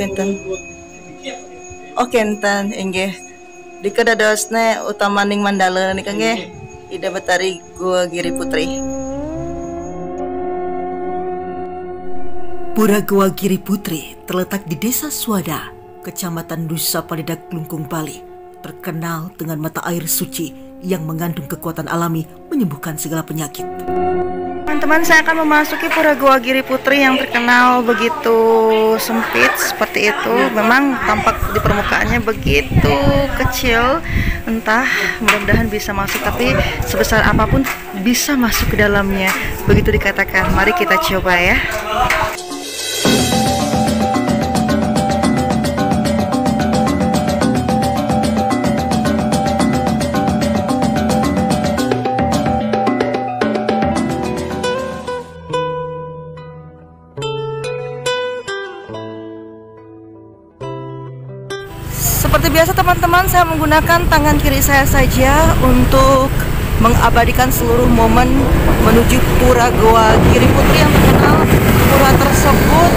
pinten. Oke enten inggih. Dika dadosne utamaning Mandala nika nggih. Ida Betari Gua Giri Putri. Pura Gua Giri Putri terletak di Desa Swada, Kecamatan Nusa Penida, Klungkung, Bali, terkenal dengan mata air suci yang mengandung kekuatan alami menyembuhkan segala penyakit. Teman-teman, saya akan memasuki Pura Gua Giri Putri yang terkenal begitu sempit seperti itu. Memang tampak di permukaannya begitu kecil. Entah, mudah-mudahan bisa masuk, tapi sebesar apapun bisa masuk ke dalamnya. Begitu dikatakan. Mari kita coba ya. Seperti biasa teman-teman, saya menggunakan tangan kiri saya saja untuk mengabadikan seluruh momen menuju Pura Gua Giri Putri yang terkenal. Pura tersebut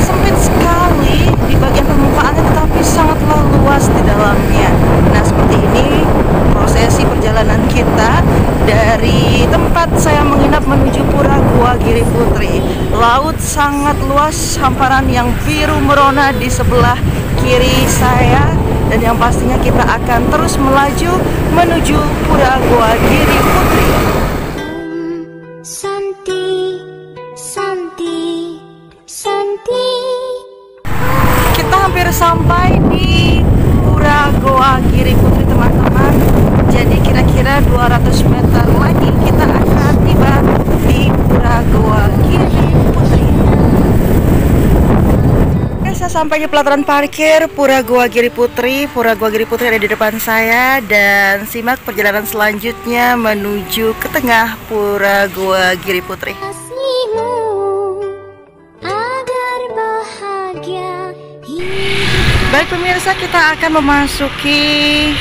sempit sekali di bagian permukaannya, tetapi sangatlah luas di dalamnya. Nah, seperti ini prosesi perjalanan kita dari tempat saya menginap menuju Pura Gua Giri Putri. Laut sangat luas, hamparan yang biru merona di sebelah kiri saya, dan yang pastinya kita akan terus melaju menuju Pura Gua Giri Putri. Santi, Santi, Santi. Kita hampir sampai di Pura Gua Giri Putri teman-teman. Jadi kira-kira 200 meter lagi kita akan tiba di Pura Gua Giri Putri. Saya sampai di pelataran parkir Pura Gua Giri Putri. Pura Gua Giri Putri ada di depan saya, dan simak perjalanan selanjutnya menuju ke tengah Pura Gua Giri Putri. Kasihmu agar bahagia. Baik pemirsa, kita akan memasuki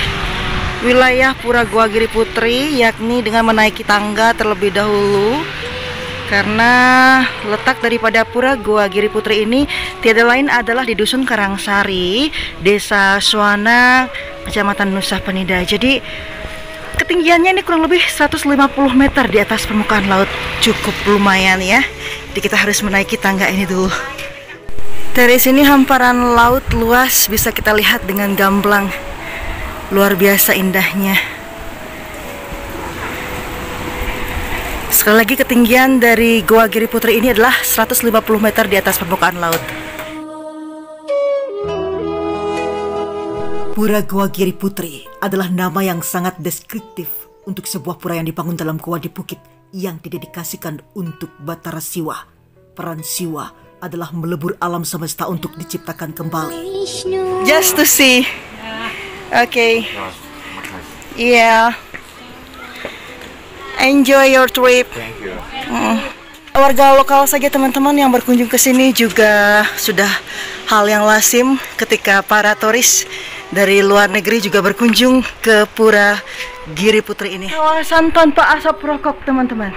wilayah Pura Gua Giri Putri, yakni dengan menaiki tangga terlebih dahulu. Karena letak daripada Pura Gua Giri Putri ini tiada lain adalah di Dusun Karangsari, Desa Swana, Kecamatan Nusa Penida. Jadi ketinggiannya ini kurang lebih 150 meter di atas permukaan laut. Cukup lumayan ya. Jadi kita harus menaiki tangga ini dulu. Dari sini hamparan laut luas bisa kita lihat dengan gamblang. Luar biasa indahnya. Sekali lagi, ketinggian dari Gua Giri Putri ini adalah 150 meter di atas permukaan laut. Pura Gua Giri Putri adalah nama yang sangat deskriptif untuk sebuah pura yang dibangun dalam gua di bukit yang didedikasikan untuk Batara Siwa. Peran Siwa adalah melebur alam semesta untuk diciptakan kembali. Just to see. Okay. Yeah. Enjoy your trip. Thank you. Warga lokal saja teman-teman yang berkunjung ke sini juga sudah hal yang lazim ketika para turis dari luar negeri juga berkunjung ke Pura Giri Putri ini. Kawasan tanpa asap rokok teman-teman.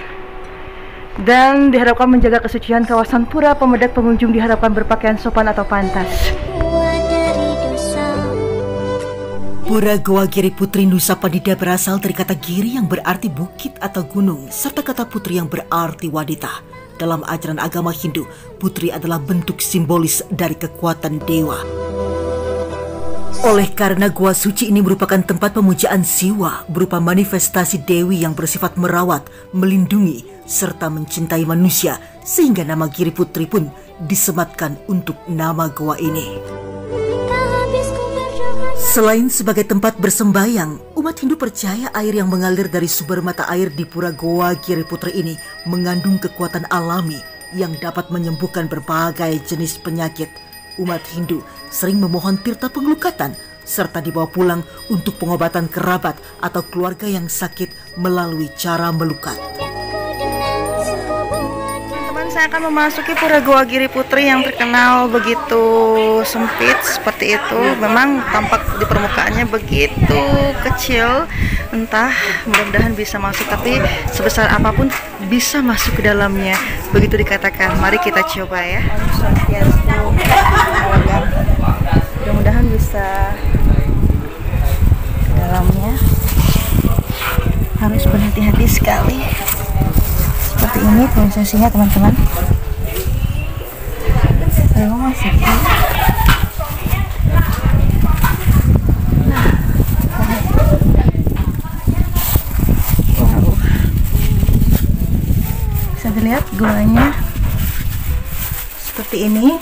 Dan diharapkan menjaga kesucian kawasan pura, pemedak pengunjung diharapkan berpakaian sopan atau pantas. Pura Gua Giri Putri Nusa Penida berasal dari kata giri yang berarti bukit atau gunung, serta kata putri yang berarti wanita. Dalam ajaran agama Hindu, putri adalah bentuk simbolis dari kekuatan dewa. Oleh karena gua suci ini merupakan tempat pemujaan Siwa berupa manifestasi dewi yang bersifat merawat, melindungi, serta mencintai manusia, sehingga nama Giri Putri pun disematkan untuk nama gua ini. Selain sebagai tempat bersembayang, umat Hindu percaya air yang mengalir dari sumber mata air di Pura Gua Giri Putri ini mengandung kekuatan alami yang dapat menyembuhkan berbagai jenis penyakit. Umat Hindu sering memohon tirta pengelukatan serta dibawa pulang untuk pengobatan kerabat atau keluarga yang sakit melalui cara melukat. Saya akan memasuki Pura Gua Giri Putri yang terkenal begitu sempit seperti itu. Memang tampak di permukaannya begitu kecil. Entah, mudah-mudahan bisa masuk, tapi sebesar apapun bisa masuk ke dalamnya. Begitu dikatakan. Mari kita coba ya. sesinya teman-teman. Ayo masuk. Wow. Bisa dilihat guanya seperti ini.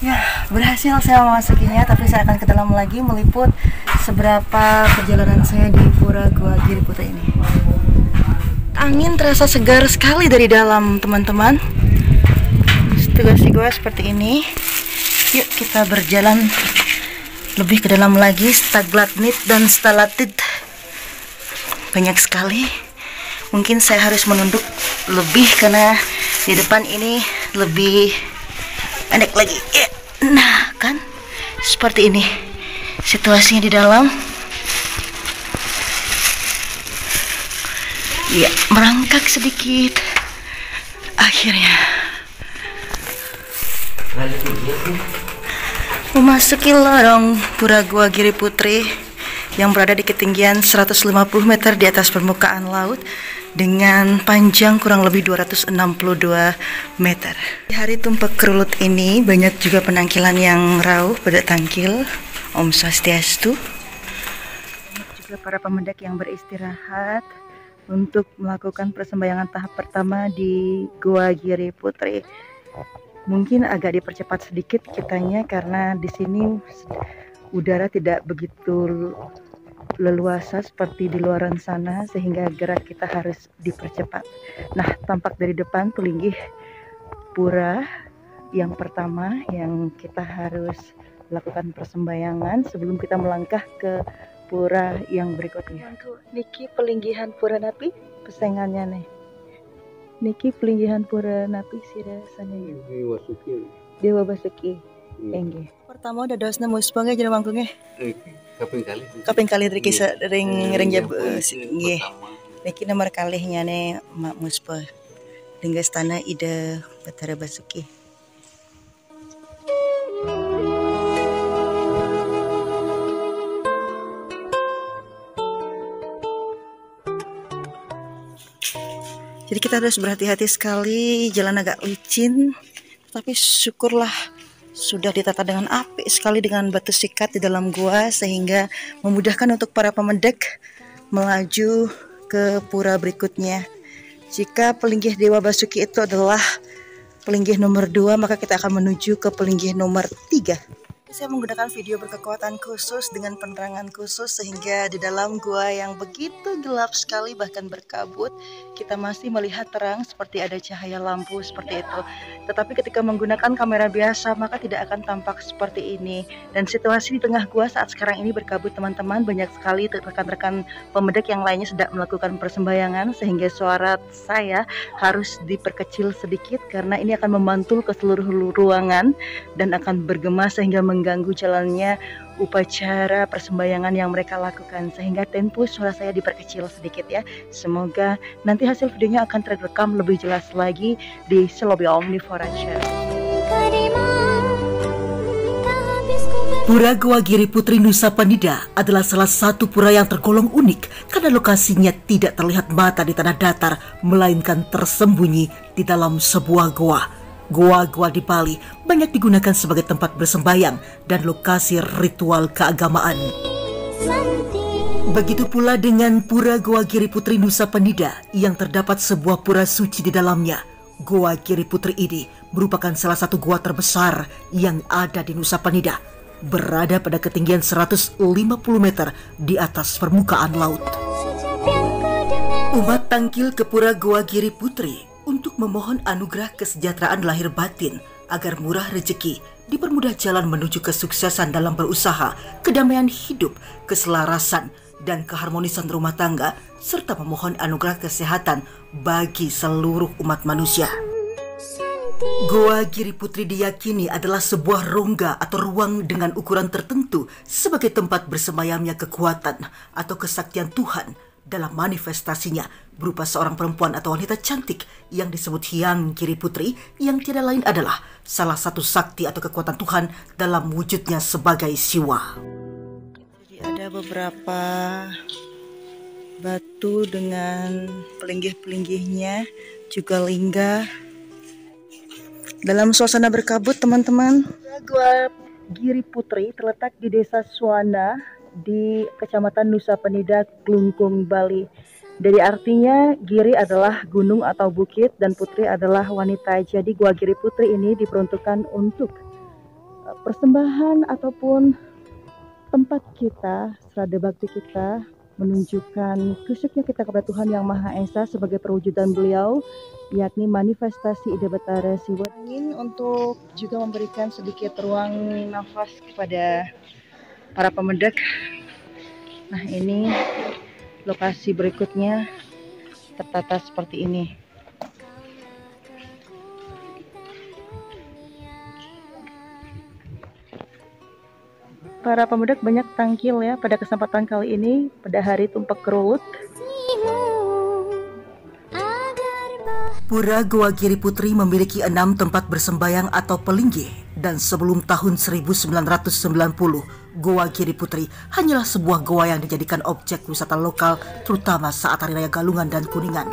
Ya, berhasil saya memasukinya, tapi saya akan ke dalam lagi meliput seberapa perjalanan saya di Pura Goa Giriputra ini. Angin terasa segar sekali dari dalam, teman-teman. Situasi gua seperti ini. Yuk kita berjalan lebih ke dalam lagi. Stalagmit dan stalaktit banyak sekali. Mungkin saya harus menunduk lebih karena di depan ini lebih pendek lagi. Nah, kan seperti ini situasinya di dalam. Ya, merangkak sedikit. Akhirnya memasuki lorong Pura Goa Giriputri yang berada di ketinggian 150 meter di atas permukaan laut dengan panjang kurang lebih 262 meter. Di hari Tumpak Kerulut ini banyak juga penangkilan yang rauh pada tangkil. Om Swastiastu. Banyak juga para pemendak yang beristirahat untuk melakukan persembahyangan tahap pertama di Goa Giriputri. Mungkin agak dipercepat sedikit kitanya karena di sini udara tidak begitu leluasa seperti di luaran sana, sehingga gerak kita harus dipercepat. Nah, tampak dari depan pelinggih pura yang pertama yang kita harus lakukan persembahyangan sebelum kita melangkah ke pura yang berikutnya. Niki pelinggihan pura napi pesengannya nih. Niki pelinggihan pura napi sirasanya Dewa Basuki. Enggih. Pertama udah dosna muspangnya jadi mangkungnya. Kaping kali dari kisah ring jab nggih. Niki nomor kalihnya nih mak muspa. Denggas tanah ide Batara Basuki. Jadi kita harus berhati-hati sekali, jalan agak licin, tapi syukurlah sudah ditata dengan apik sekali dengan batu sikat di dalam gua sehingga memudahkan untuk para pemendak melaju ke pura berikutnya. Jika pelinggih Dewa Basuki itu adalah pelinggih nomor 2, maka kita akan menuju ke pelinggih nomor 3. Saya menggunakan video berkekuatan khusus dengan penerangan khusus sehingga di dalam gua yang begitu gelap sekali bahkan berkabut kita masih melihat terang seperti ada cahaya lampu seperti itu. Tetapi ketika menggunakan kamera biasa maka tidak akan tampak seperti ini. Dan situasi di tengah gua saat sekarang ini berkabut teman-teman, banyak sekali rekan-rekan pemendak yang lainnya sedang melakukan persembahyangan sehingga suara saya harus diperkecil sedikit karena ini akan memantul ke seluruh ruangan dan akan bergema sehingga mengganggu jalannya upacara persembahyangan yang mereka lakukan, sehingga tempo suara saya diperkecil sedikit ya. Semoga nanti hasil videonya akan terekam lebih jelas lagi di Selobi Omnivora Channel. Pura Goa Giriputri Nusa Penida adalah salah satu pura yang tergolong unik karena lokasinya tidak terlihat mata di tanah datar, melainkan tersembunyi di dalam sebuah goa. Goa-goa di Bali banyak digunakan sebagai tempat bersembayang dan lokasi ritual keagamaan. Begitu pula dengan Pura Goa Giriputri Nusa Penida yang terdapat sebuah pura suci di dalamnya. Goa Giriputri ini merupakan salah satu goa terbesar yang ada di Nusa Penida, berada pada ketinggian 150 meter di atas permukaan laut. Umat tangkil ke Pura Goa Giriputri untuk memohon anugerah kesejahteraan lahir batin agar murah rezeki, dipermudah jalan menuju kesuksesan dalam berusaha, kedamaian hidup, keselarasan, dan keharmonisan rumah tangga, serta memohon anugerah kesehatan bagi seluruh umat manusia. Goa Giriputri diyakini adalah sebuah rongga atau ruang dengan ukuran tertentu sebagai tempat bersemayamnya kekuatan atau kesaktian Tuhan dalam manifestasinya berupa seorang perempuan atau wanita cantik yang disebut Hyang Giriputri, yang tidak lain adalah salah satu sakti atau kekuatan Tuhan dalam wujudnya sebagai Siwa. Jadi ada beberapa batu dengan pelinggih-pelinggihnya, juga lingga. Dalam suasana berkabut teman-teman. Gua Giri Putri terletak di Desa Suwana di Kecamatan Nusa Penida, Klungkung, Bali. Dari artinya Giri adalah gunung atau bukit dan Putri adalah wanita. Jadi Gua Giri Putri ini diperuntukkan untuk persembahan ataupun tempat kita, serada bakti kita, menunjukkan kusyuknya kita kepada Tuhan Yang Maha Esa sebagai perwujudan beliau, yakni manifestasi ide Betara Siwa. Ingin untuk juga memberikan sedikit ruang nafas kepada para pemedek. Nah, ini lokasi berikutnya tertata seperti ini. Para pemedek banyak tangkil ya pada kesempatan kali ini pada hari Tumpak Kerut. Pura Goa Giri Putri memiliki 6 tempat bersembayang atau pelinggih, dan sebelum tahun 1990, Goa Giri Putri hanyalah sebuah goa yang dijadikan objek wisata lokal, terutama saat Hari Raya Galungan dan Kuningan.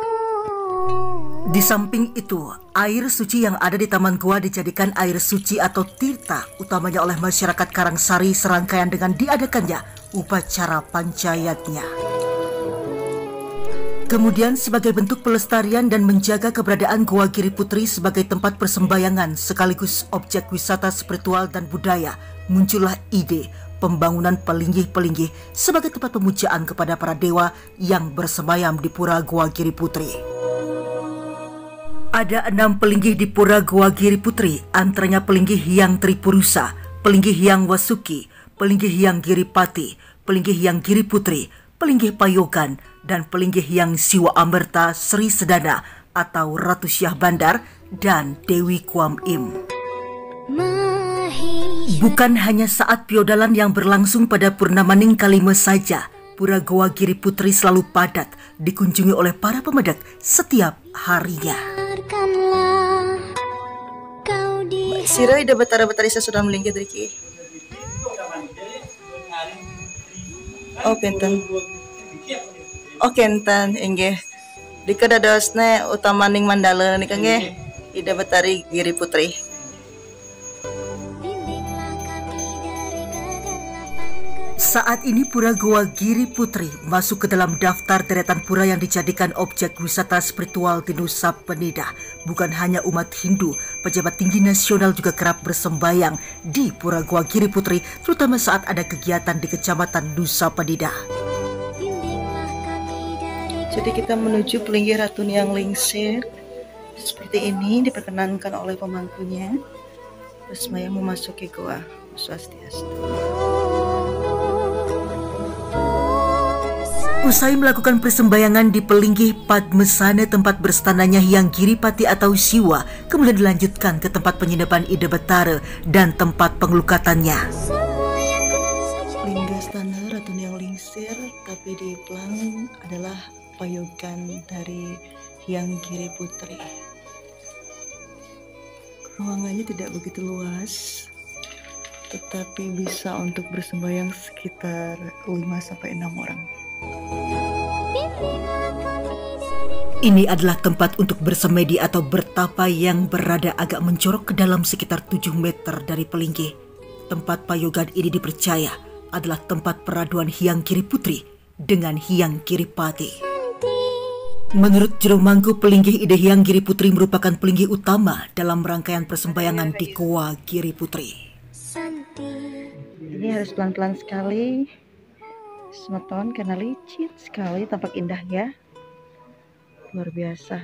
Di samping itu, air suci yang ada di Taman Goa dijadikan air suci atau tirta, utamanya oleh masyarakat Karangsari serangkaian dengan diadakannya upacara pancayatnya. Kemudian sebagai bentuk pelestarian dan menjaga keberadaan Goa Giri Putri sebagai tempat persembahyangan sekaligus objek wisata spiritual dan budaya, muncullah ide pembangunan pelinggih-pelinggih sebagai tempat pemujaan kepada para dewa yang bersemayam di Pura Goa Giri Putri. Ada 6 pelinggih di Pura Goa Giri Putri, antaranya pelinggih Hyang Tripurusa, pelinggih Hyang Wasuki, pelinggih Hyang Giripati, pelinggih Hyang Giri Putri, pelinggih Payogan, dan pelinggih Hyang Siwa Amerta Sri Sedana atau Ratu Syah Bandar dan Dewi Kuam Im. Bukan hanya saat piodalan yang berlangsung pada Purnamaning Kalima saja, Pura Goa Giri Putri selalu padat dikunjungi oleh para pemedek setiap harinya. Sira ida Betara-Betara isa sudah melinggih dari ki. Oh kenten. Oh kenten inggih. Dika dadosne utamaning Mandala nika nggih. Ida Betari Giri Putri. Saat ini Pura Goa Giri Putri masuk ke dalam daftar deretan pura yang dijadikan objek wisata spiritual di Nusa Penida. Bukan hanya umat Hindu, pejabat tinggi nasional juga kerap bersembayang di Pura Goa Giri Putri, terutama saat ada kegiatan di Kecamatan Nusa Penida. Jadi kita menuju pelinggih Ratu Niang Lingsir. Seperti ini diperkenankan oleh pemangkunya. Bersemayam memasuki goa. Swastiastu. Usai melakukan persembahyangan di pelinggih Padmesana tempat berstananya Hyang Giripati atau Siwa, kemudian dilanjutkan ke tempat penyinapan Ida Betara dan tempat pengelukatannya. Linggastana Ratu Niang Lingsir, tapi di pelang adalah payogan dari Hyang Giri Putri. Ruangannya tidak begitu luas, tetapi bisa untuk bersembahyang sekitar 5-6 orang. Ini adalah tempat untuk bersemedi atau bertapa yang berada agak mencorok ke dalam sekitar 7 meter dari pelinggih. Tempat payogan ini dipercaya adalah tempat peraduan Hyang Giri Putri dengan Hyang Giripati. Menurut Jero Mangku, pelinggih Ida Hyang Giri Putri merupakan pelinggih utama dalam rangkaian persembahyangan di Goa Giri Putri. Ini harus pelan-pelan sekali, semeton karena licin sekali, tampak indah ya, luar biasa.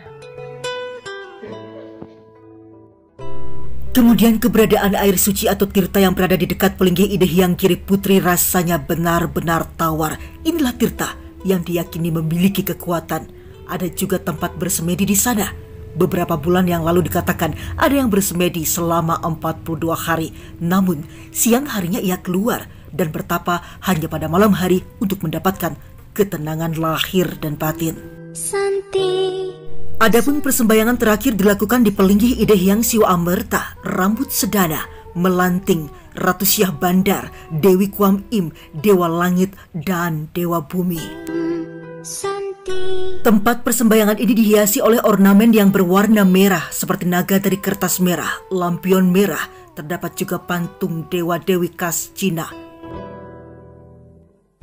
Kemudian keberadaan air suci atau tirta yang berada di dekat pelinggih Ida Hyang Giri Putri rasanya benar-benar tawar. Inilah tirta yang diyakini memiliki kekuatan. Ada juga tempat bersemedi di sana. Beberapa bulan yang lalu dikatakan ada yang bersemedi selama 42 hari. Namun siang harinya ia keluar dan bertapa hanya pada malam hari untuk mendapatkan ketenangan lahir dan batin. Adapun persembahyangan terakhir dilakukan di pelinggih Ida Hyang Siwa Amerta, Rambut Sedana, Melanting, Ratu Syah Bandar, Dewi Kuam Im, Dewa Langit, dan Dewa Bumi. Tempat persembahyangan ini dihiasi oleh ornamen yang berwarna merah seperti naga dari kertas merah, lampion merah, terdapat juga patung dewa-dewi khas Cina.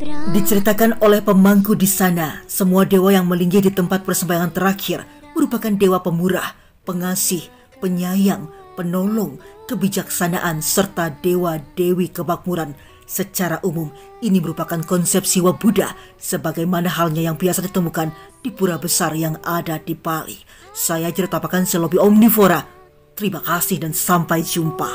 Diceritakan oleh pemangku di sana, semua dewa yang melinggi di tempat persembahyangan terakhir merupakan dewa pemurah, pengasih, penyayang, penolong, kebijaksanaan, serta dewa-dewi kemakmuran. Secara umum, ini merupakan konsep Siwa Buddha sebagaimana halnya yang biasa ditemukan di pura besar yang ada di Bali. Saya Jertapakan Selobi Omnivora. Terima kasih dan sampai jumpa.